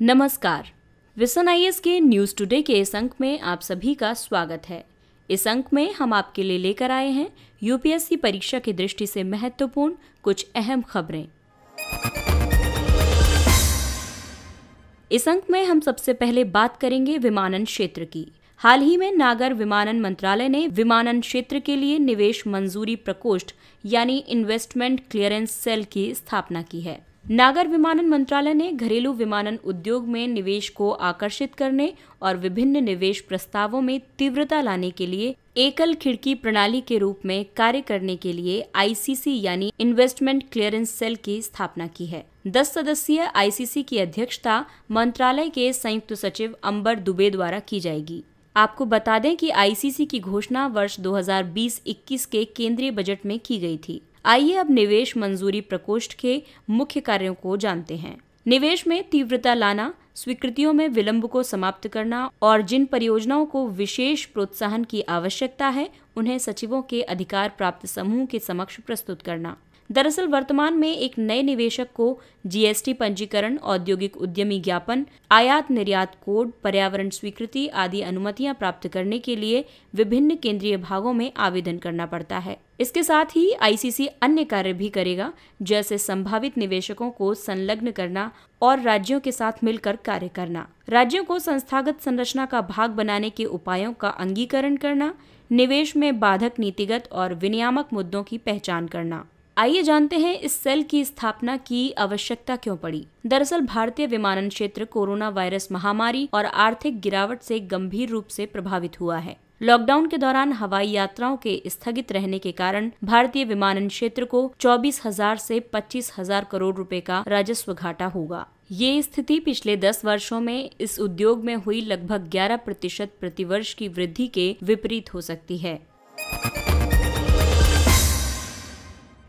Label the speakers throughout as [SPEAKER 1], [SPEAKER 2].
[SPEAKER 1] नमस्कार। विसन आईएएस के news today के इस अंक में आप सभी का स्वागत है। इस अंक में हम आपके लिए लेकर आए हैं यूपीएससी परीक्षा की दृष्टि से महत्वपूर्ण कुछ अहम खबरें। इस अंक में हम सबसे पहले बात करेंगे विमानन क्षेत्र की। हाल ही में नागर विमानन मंत्रालय ने विमानन क्षेत्र के लिए निवेश मंजूरी प्रकोष्ठ यानी इन्वेस्टमेंट क्लियरेंस सेल की स्थापना की है। नागर विमानन मंत्रालय ने घरेलू विमानन उद्योग में निवेश को आकर्षित करने और विभिन्न निवेश प्रस्तावों में तीव्रता लाने के लिए एकल खिड़की प्रणाली के रूप में कार्य करने के लिए आईसीसी यानी इन्वेस्टमेंट क्लियरेंस सेल की स्थापना की है। 10 सदस्यीय आईसीसी की अध्यक्षता मंत्रालय के संयुक्त सचिव अंबर दुबे द्वारा की जाएगी। आपको बता दें कि आईसीसी की घोषणा वर्ष 2020-21 के केंद्रीय बजट में की गई थी। आइए अब निवेश मंजूरी प्रकोष्ठ के मुख्य कार्यों को जानते हैं। निवेश में तीव्रता लाना, स्वीकृतियों में विलंब को समाप्त करना और जिन परियोजनाओं को विशेष प्रोत्साहन की आवश्यकता है उन्हें सचिवों के अधिकार प्राप्त समूह के समक्ष प्रस्तुत करना। दरअसल वर्तमान में एक नए निवेशक को जीएसटी पंजीकरण, औद्योगिक उद्यमी ज्ञापन, आयात निर्यात कोड, पर्यावरण स्वीकृति आदि अनुमतियां प्राप्त करने के लिए विभिन्न केंद्रीय भागों में आवेदन करना पड़ता है। इसके साथ ही आईसीसी अन्य कार्य भी करेगा, जैसे संभावित निवेशकों को संलग्न करना और राज्यों के साथ मिलकर कार्य करना, राज्यों को संस्थागत संरचना का भाग बनाने के उपायों का अंगीकरण करना, निवेश में बाधक नीतिगत और विनियामक मुद्दों की पहचान करना। आइए जानते हैं इस सेल की स्थापना की आवश्यकता क्यों पड़ी। दरअसल भारतीय विमानन क्षेत्र कोरोना वायरस महामारी और आर्थिक गिरावट से गंभीर रूप से प्रभावित हुआ है। लॉकडाउन के दौरान हवाई यात्राओं के स्थगित रहने के कारण भारतीय विमानन क्षेत्र को 24,000 से 25,000 करोड़ रुपए का राजस्व घाटा होगा। ये स्थिति पिछले 10 वर्षों में इस उद्योग में हुई लगभग 11% प्रतिवर्ष की वृद्धि के विपरीत हो सकती है।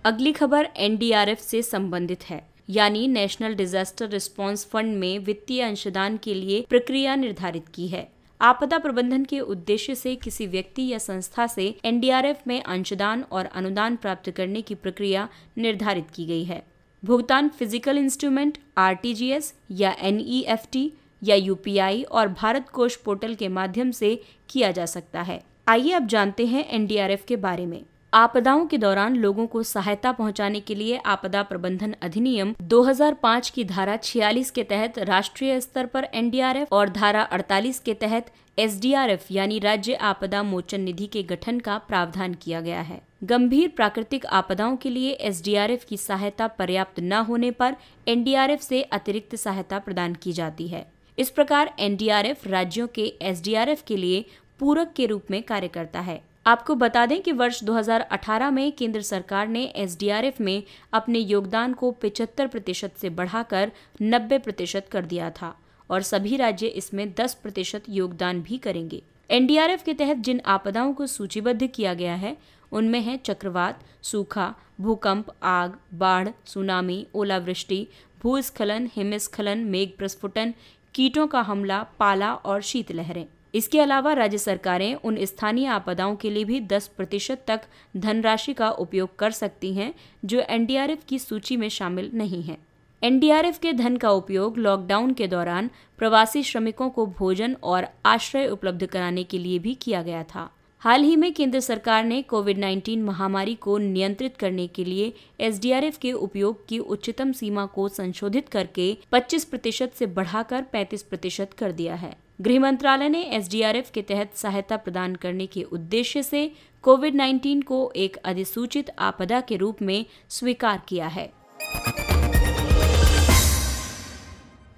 [SPEAKER 1] अगली खबर एनडीआरएफ से संबंधित है, यानी नेशनल डिजास्टर रिस्पांस फंड में वित्तीय अंशदान के लिए प्रक्रिया निर्धारित की है। आपदा प्रबंधन के उद्देश्य से किसी व्यक्ति या संस्था से एनडीआरएफ में अंशदान और अनुदान प्राप्त करने की प्रक्रिया निर्धारित की गई है। भुगतान फिजिकल इंस्ट्रूमेंट, आरटीजीएस या एनईएफटी या यूपीआई और भारत कोष पोर्टल के माध्यम से किया जा सकता है। आइए अब जानते हैं एनडीआरएफ के बारे में। आपदाओं के दौरान लोगों को सहायता पहुंचाने के लिए आपदा प्रबंधन अधिनियम 2005 की धारा 46 के तहत राष्ट्रीय स्तर पर एनडीआरएफ और धारा 48 के तहत एसडीआरएफ यानी राज्य आपदा मोचन निधि के गठन का प्रावधान किया गया है। गंभीर प्राकृतिक आपदाओं के लिए एसडीआरएफ की सहायता पर्याप्त न होने पर एनडीआरएफ से अतिरिक्त सहायता प्रदान की जाती है। इस प्रकार एनडीआरएफ राज्यों के एसडीआरएफ के लिए पूरक के रूप में कार्य करता है। आपको बता दें कि वर्ष 2018 में केंद्र सरकार ने एसडीआरएफ में अपने योगदान को 75% से बढ़ाकर 90% कर दिया था और सभी राज्य इसमें 10% योगदान भी करेंगे। एनडीआरएफ के तहत जिन आपदाओं को सूचीबद्ध किया गया है उनमें है चक्रवात, सूखा, भूकंप, आग, बाढ़, सुनामी, ओलावृष्टि, भूस्खलन, हिमस्खलन, मेघ प्रस्फुटन, कीटों का हमला, पाला और शीतलहरें। इसके अलावा राज्य सरकारें उन स्थानीय आपदाओं के लिए भी 10% तक धनराशि का उपयोग कर सकती हैं जो एनडीआरएफ की सूची में शामिल नहीं है। एनडीआरएफ के धन का उपयोग लॉकडाउन के दौरान प्रवासी श्रमिकों को भोजन और आश्रय उपलब्ध कराने के लिए भी किया गया था। हाल ही में केंद्र सरकार ने कोविड-19 महामारी को नियंत्रित करने के लिए एसडीआरएफ के उपयोग की उच्चतम सीमा को संशोधित करके 25% से बढ़ाकर 35% कर दिया है। गृह मंत्रालय ने एसडीआरएफ के तहत सहायता प्रदान करने के उद्देश्य से कोविड-19 को एक अधिसूचित आपदा के रूप में स्वीकार किया है।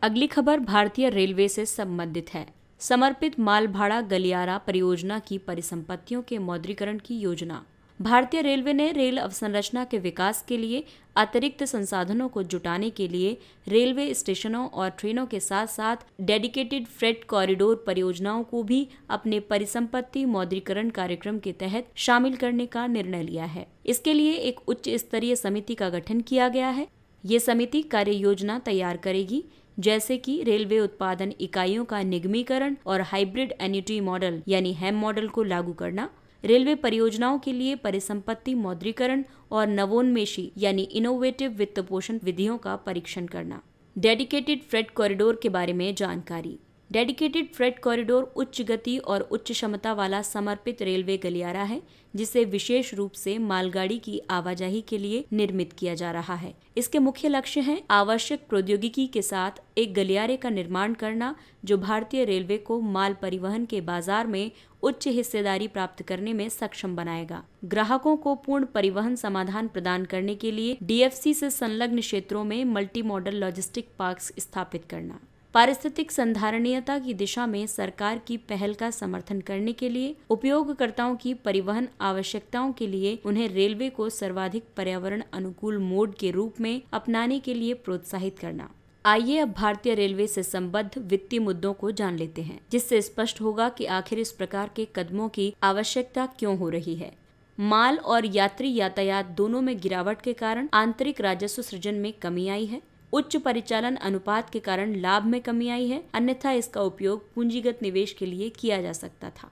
[SPEAKER 1] अगली खबर भारतीय रेलवे से संबंधित है। समर्पित माल भाड़ा गलियारा परियोजना की परिसंपत्तियों के मौद्रीकरण की योजना। भारतीय रेलवे ने रेल अवसंरचना के विकास के लिए अतिरिक्त संसाधनों को जुटाने के लिए रेलवे स्टेशनों और ट्रेनों के साथ साथ डेडिकेटेड फ्रेट कॉरिडोर परियोजनाओं को भी अपने परिसंपत्ति मौद्रीकरण कार्यक्रम के तहत शामिल करने का निर्णय लिया है। इसके लिए एक उच्च स्तरीय समिति का गठन किया गया है। ये समिति कार्य योजना तैयार करेगी, जैसे कि रेलवे उत्पादन इकाइयों का निगमीकरण और हाइब्रिड एन्युटी मॉडल यानी हैम मॉडल को लागू करना, रेलवे परियोजनाओं के लिए परिसंपत्ति मौद्रीकरण और नवोन्मेषी यानी इनोवेटिव वित्त पोषण विधियों का परीक्षण करना। डेडिकेटेड फ्रेट कॉरिडोर के बारे में जानकारी। डेडिकेटेड फ्रेट कॉरिडोर उच्च गति और उच्च क्षमता वाला समर्पित रेलवे गलियारा है, जिसे विशेष रूप से मालगाड़ी की आवाजाही के लिए निर्मित किया जा रहा है। इसके मुख्य लक्ष्य हैं आवश्यक प्रौद्योगिकी के साथ एक गलियारे का निर्माण करना, जो भारतीय रेलवे को माल परिवहन के बाजार में उच्च हिस्सेदारी प्राप्त करने में सक्षम बनाएगा। ग्राहकों को पूर्ण परिवहन समाधान प्रदान करने के लिए डीएफसी से संलग्न क्षेत्रों में मल्टी मॉडल लॉजिस्टिक पार्क्स स्थापित करना। पारिस्थितिक संधारणीयता की दिशा में सरकार की पहल का समर्थन करने के लिए उपयोगकर्ताओं की परिवहन आवश्यकताओं के लिए उन्हें रेलवे को सर्वाधिक पर्यावरण अनुकूल मोड के रूप में अपनाने के लिए प्रोत्साहित करना। आइए अब भारतीय रेलवे से संबद्ध वित्तीय मुद्दों को जान लेते हैं, जिससे स्पष्ट होगा कि आखिर इस प्रकार के कदमों की आवश्यकता क्यों हो रही है। माल और यात्री यातायात दोनों में गिरावट के कारण आंतरिक राजस्व सृजन में कमी आई है। उच्च परिचालन अनुपात के कारण लाभ में कमी आई है, अन्यथा इसका उपयोग पूंजीगत निवेश के लिए किया जा सकता था।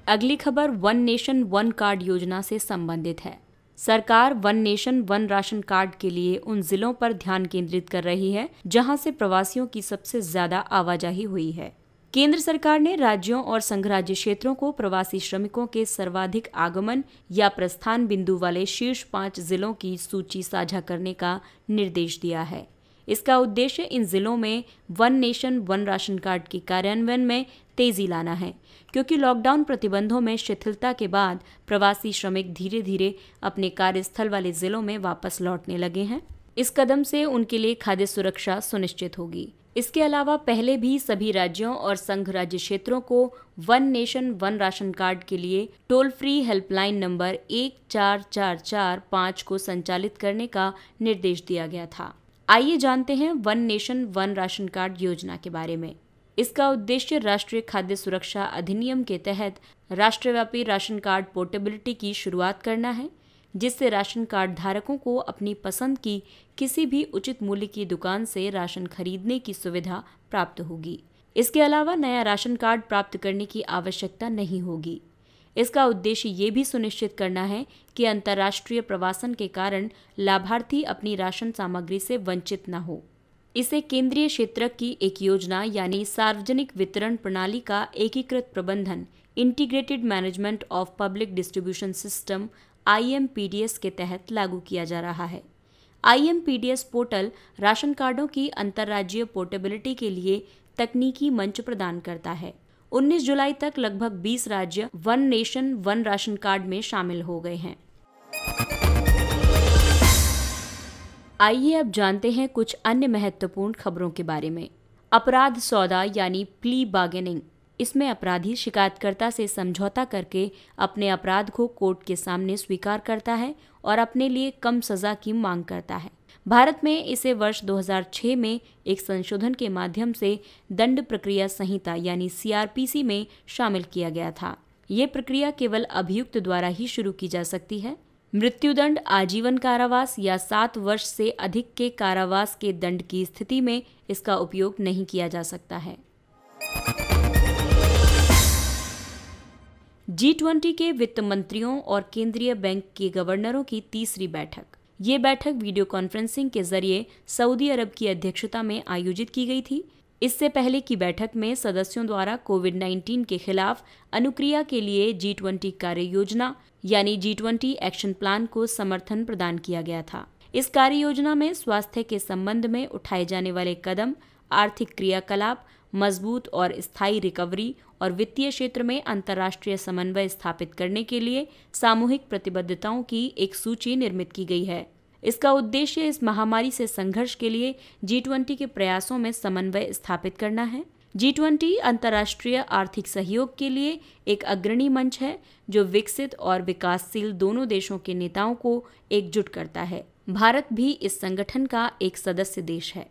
[SPEAKER 1] अगली खबर वन नेशन वन कार्ड योजना से संबंधित है। सरकार one nation one ration card के लिए उन जिलों पर ध्यान केंद्रित कर रही है जहां से प्रवासियों की सबसे ज्यादा आवाजाही हुई है। केंद्र सरकार ने राज्यों और संघ राज्य क्षेत्रों को प्रवासी श्रमिकों के सर्वाधिक आगमन या प्रस्थान बिंदु वाले शीर्ष 5 जिलों की सूची साझा करने का निर्देश दिया है। इसका उद्देश्य इन जिलों में one nation one ration card के कार्यान्वयन में तेजी लाना है, क्योंकि लॉकडाउन प्रतिबंधों में शिथिलता के बाद प्रवासी श्रमिक धीरे धीरे अपने कार्यस्थल वाले जिलों में वापस लौटने लगे हैं। इस कदम से उनके लिए खाद्य सुरक्षा सुनिश्चित होगी। इसके अलावा पहले भी सभी राज्यों और संघ राज्य क्षेत्रों को one nation one ration card के लिए टोल फ्री हेल्पलाइन नंबर 14445 को संचालित करने का निर्देश दिया गया था। आइए जानते हैं one nation one ration card योजना के बारे में। इसका उद्देश्य राष्ट्रीय खाद्य सुरक्षा अधिनियम के तहत राष्ट्रव्यापी राशन कार्ड पोर्टेबिलिटी की शुरुआत करना है, जिससे राशन कार्ड धारकों को अपनी पसंद की किसी भी उचित मूल्य की दुकान से राशन खरीदने की सुविधा प्राप्त होगी। इसके अलावा नया राशन कार्ड प्राप्त करने की आवश्यकता नहीं होगी। इसका उद्देश्य ये भी सुनिश्चित करना है कि अंतर्राष्ट्रीय प्रवासन के कारण लाभार्थी अपनी राशन सामग्री से वंचित न हो। इसे केंद्रीय क्षेत्र की एक योजना यानी सार्वजनिक वितरण प्रणाली का एकीकृत प्रबंधन integrated management of public distribution system IMPDS के तहत लागू किया जा रहा है। IMPDS पोर्टल राशन कार्डों की अंतर्राज्यीय पोर्टेबिलिटी के लिए तकनीकी मंच प्रदान करता है। 19 जुलाई तक लगभग 20 राज्य one nation one ration card में शामिल हो गए हैं। आइए अब जानते हैं कुछ अन्य महत्वपूर्ण खबरों के बारे में। अपराध सौदा यानी प्ली बार्गेनिंग। इसमें अपराधी शिकायतकर्ता से समझौता करके अपने अपराध को कोर्ट के सामने स्वीकार करता है और अपने लिए कम सजा की मांग करता है। भारत में इसे वर्ष 2006 में एक संशोधन के माध्यम से दंड प्रक्रिया संहिता यानी CRPC में शामिल किया गया था। ये प्रक्रिया केवल अभियुक्त द्वारा ही शुरू की जा सकती है। मृत्युदंड, आजीवन कारावास या 7 वर्ष से अधिक के कारावास के दंड की स्थिति में इसका उपयोग नहीं किया जा सकता है। G20 के वित्त मंत्रियों और केंद्रीय बैंक के गवर्नरों की तीसरी बैठक। ये बैठक वीडियो कॉन्फ्रेंसिंग के जरिए सऊदी अरब की अध्यक्षता में आयोजित की गई थी। इससे पहले की बैठक में सदस्यों द्वारा कोविड-19 के खिलाफ अनुक्रिया के लिए G20 कार्य योजना यानी G20 एक्शन प्लान को समर्थन प्रदान किया गया था। इस कार्य योजना में स्वास्थ्य के संबंध में उठाए जाने वाले कदम, आर्थिक क्रियाकलाप, मजबूत और स्थायी रिकवरी और वित्तीय क्षेत्र में अंतर्राष्ट्रीय समन्वय स्थापित करने के लिए सामूहिक प्रतिबद्धताओं की एक सूची निर्मित की गई है। इसका उद्देश्य इस महामारी से संघर्ष के लिए G20 के प्रयासों में समन्वय स्थापित करना है। G20 अंतर्राष्ट्रीय आर्थिक सहयोग के लिए एक अग्रणी मंच है जो विकसित और विकासशील दोनों देशों के नेताओं को एकजुट करता है। भारत भी इस संगठन का एक सदस्य देश है।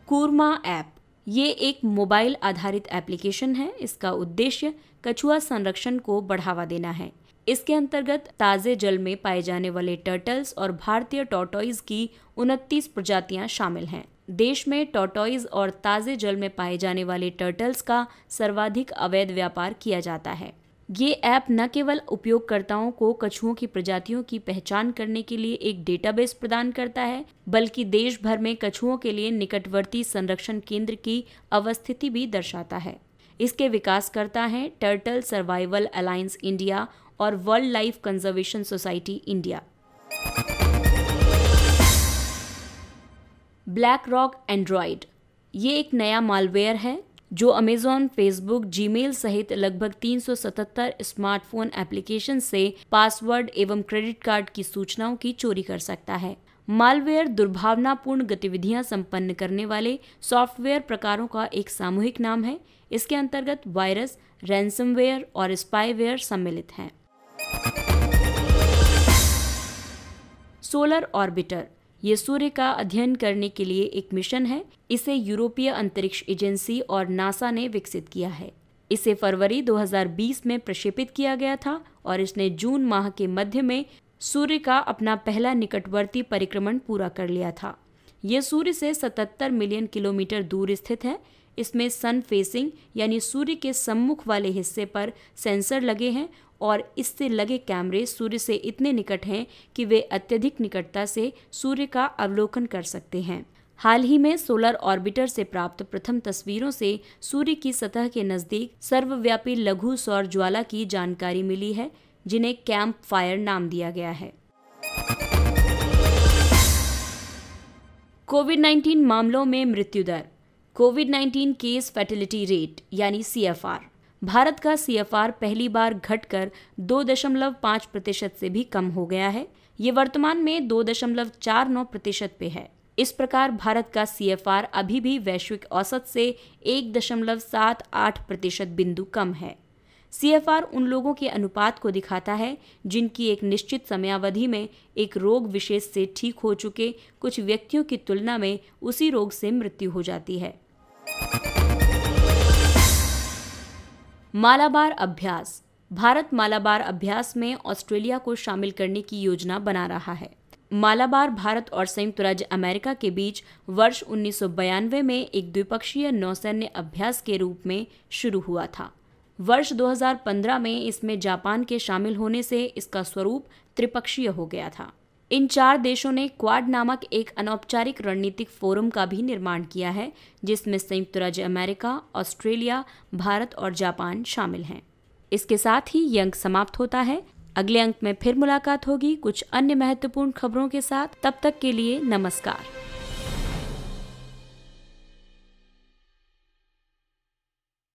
[SPEAKER 1] कूर्मा ऐप ये एक मोबाइल आधारित एप्लीकेशन है। इसका उद्देश्य कछुआ संरक्षण को बढ़ावा देना है। इसके अंतर्गत ताजे जल में पाए जाने वाले टर्टल्स और भारतीय टॉर्टॉइज की 29 प्रजातियां शामिल हैं। देश में टॉर्टॉइज और ताजे जल में पाए जाने वाले टर्टल्स का सर्वाधिक अवैध व्यापार किया जाता है। ये ऐप न केवल उपयोगकर्ताओं को कछुओं की प्रजातियों की पहचान करने के लिए एक डेटाबेस प्रदान करता है, बल्कि देश भर में कछुओं के लिए निकटवर्ती संरक्षण केंद्र की अवस्थिति भी दर्शाता है। इसके विकासकर्ता हैं टर्टल सर्वाइवल अलायंस इंडिया और world life conservation society India. Black rock Android ये एक नया मालवेयर है जो अमेजॉन, फेसबुक, जीमेल सहित लगभग 377 स्मार्टफोन एप्लीकेशन से पासवर्ड एवं क्रेडिट कार्ड की सूचनाओं की चोरी कर सकता है। मालवेयर दुर्भावनापूर्ण गतिविधियां संपन्न करने वाले सॉफ्टवेयर प्रकारों का एक सामूहिक नाम है। इसके अंतर्गत वायरस, रैंसमवेयर और स्पाईवेयर सम्मिलित हैं। सोलर ऑर्बिटर ये सूर्य का अध्ययन करने के लिए एक मिशन है। इसे यूरोपीय अंतरिक्ष एजेंसी और नासा ने विकसित किया है। इसे फरवरी 2020 में प्रक्षेपित किया गया था और इसने जून माह के मध्य में सूर्य का अपना पहला निकटवर्ती परिक्रमण पूरा कर लिया था। यह सूर्य से 77 मिलियन किलोमीटर दूर स्थित है। इसमें सन फेसिंग यानी सूर्य के सम्मुख वाले हिस्से पर सेंसर लगे हैं और इससे लगे कैमरे सूर्य से इतने निकट हैं कि वे अत्यधिक निकटता से सूर्य का अवलोकन कर सकते हैं। हाल ही में सोलर ऑर्बिटर से प्राप्त प्रथम तस्वीरों से सूर्य की सतह के नजदीक सर्वव्यापी लघु सौर ज्वाला की जानकारी मिली है, जिन्हें कैंप फायर नाम दिया गया है। कोविड-19 मामलों में मृत्यु दर, कोविड-19 केस फैटिलिटी रेट यानी CFR। भारत का CFR पहली बार घटकर 2.5% से भी कम हो गया है। ये वर्तमान में 2.49% पे है। इस प्रकार भारत का CFR अभी भी वैश्विक औसत से 1.78% बिंदु कम है। CFR उन लोगों के अनुपात को दिखाता है जिनकी एक निश्चित समयावधि में एक रोग विशेष से ठीक हो चुके कुछ व्यक्तियों की तुलना में उसी रोग से मृत्यु हो जाती है। मालाबार अभ्यास, भारत मालाबार अभ्यास में ऑस्ट्रेलिया को शामिल करने की योजना बना रहा है। मालाबार भारत और संयुक्त राज्य अमेरिका के बीच वर्ष 1992 में एक द्विपक्षीय नौसैन्य अभ्यास के रूप में शुरू हुआ था। वर्ष 2015 में इसमें जापान के शामिल होने से इसका स्वरूप त्रिपक्षीय हो गया था। इन 4 देशों ने क्वाड नामक एक अनौपचारिक रणनीतिक फोरम का भी निर्माण किया है, जिसमें संयुक्त राज्य अमेरिका, ऑस्ट्रेलिया, भारत और जापान शामिल हैं। इसके साथ ही ये अंक समाप्त होता है। अगले अंक में फिर मुलाकात होगी कुछ अन्य महत्वपूर्ण खबरों के साथ। तब तक के लिए नमस्कार।